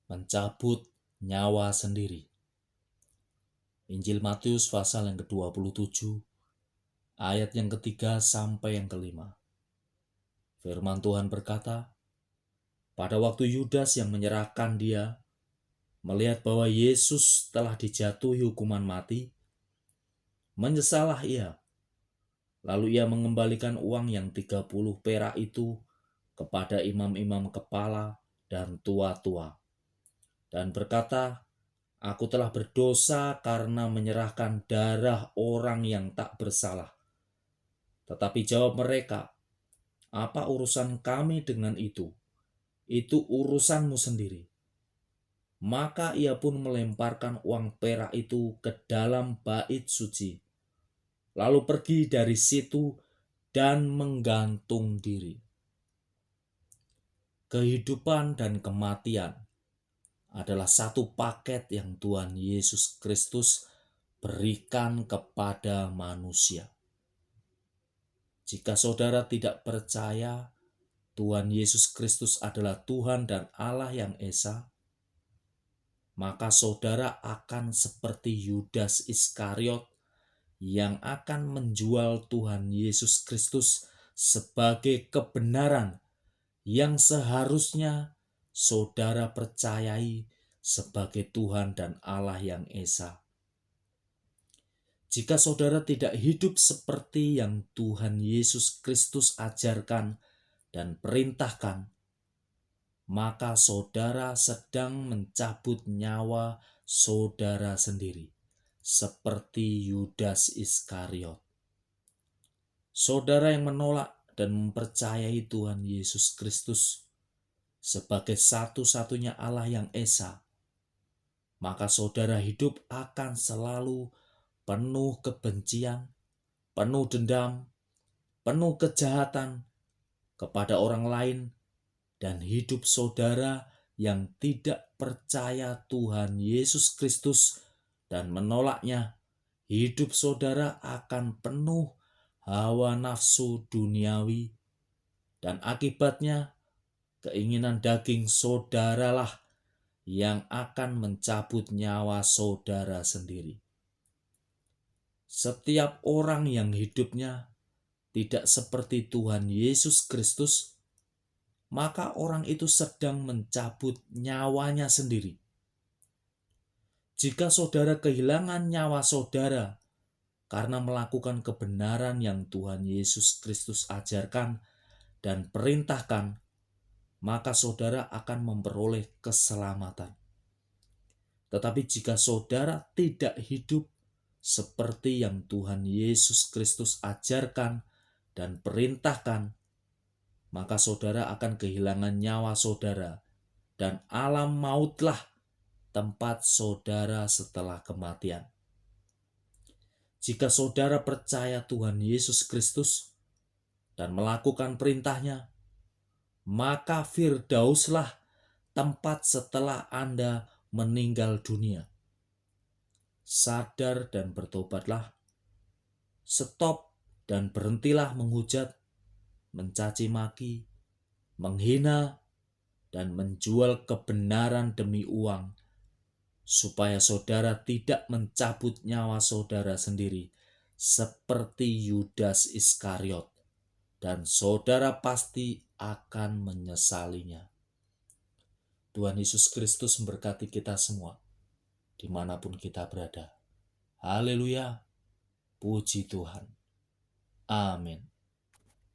mencabut nyawa sendiri. Injil Matius pasal yang ke-27, ayat yang ketiga sampai yang kelima. Firman Tuhan berkata, pada waktu Yudas yang menyerahkan dia, melihat bahwa Yesus telah dijatuhi hukuman mati, menyesallah ia. Lalu ia mengembalikan uang yang 30 perak itu kepada imam-imam kepala dan tua-tua, dan berkata, aku telah berdosa karena menyerahkan darah orang yang tak bersalah. Tetapi jawab mereka, apa urusan kami dengan itu? Itu urusanmu sendiri. Maka ia pun melemparkan uang perak itu ke dalam bait suci, lalu pergi dari situ dan menggantung diri. Kehidupan dan kematian adalah satu paket yang Tuhan Yesus Kristus berikan kepada manusia. Jika saudara tidak percaya Tuhan Yesus Kristus adalah Tuhan dan Allah yang Esa, maka saudara akan seperti Yudas Iskariot yang akan menjual Tuhan Yesus Kristus sebagai kebenaran yang seharusnya saudara percayai sebagai Tuhan dan Allah yang Esa. Jika saudara tidak hidup seperti yang Tuhan Yesus Kristus ajarkan dan perintahkan, maka saudara sedang mencabut nyawa saudara sendiri, seperti Yudas Iskariot. Saudara yang menolak dan mempercayai Tuhan Yesus Kristus sebagai satu-satunya Allah yang Esa, maka saudara hidup akan selalu penuh kebencian, penuh dendam, penuh kejahatan kepada orang lain, dan hidup saudara yang tidak percaya Tuhan Yesus Kristus dan menolaknya, hidup saudara akan penuh hawa nafsu duniawi, dan akibatnya keinginan daging saudaralah yang akan mencabut nyawa saudara sendiri. Setiap orang yang hidupnya tidak seperti Tuhan Yesus Kristus, maka orang itu sedang mencabut nyawanya sendiri. Jika saudara kehilangan nyawa saudara karena melakukan kebenaran yang Tuhan Yesus Kristus ajarkan dan perintahkan, maka saudara akan memperoleh keselamatan. Tetapi jika saudara tidak hidup seperti yang Tuhan Yesus Kristus ajarkan dan perintahkan, maka saudara akan kehilangan nyawa saudara, dan alam mautlah tempat saudara setelah kematian. Jika saudara percaya Tuhan Yesus Kristus dan melakukan perintahnya, maka firdauslah tempat setelah Anda meninggal dunia. Sadar dan bertobatlah. Stop dan berhentilah menghujat, mencaci maki, menghina, dan menjual kebenaran demi uang, supaya saudara tidak mencabut nyawa saudara sendiri seperti Yudas Iskariot, dan saudara pasti akan menyesalinya. Tuhan Yesus Kristus memberkati kita semua, dimanapun kita berada. Haleluya, puji Tuhan. Amin.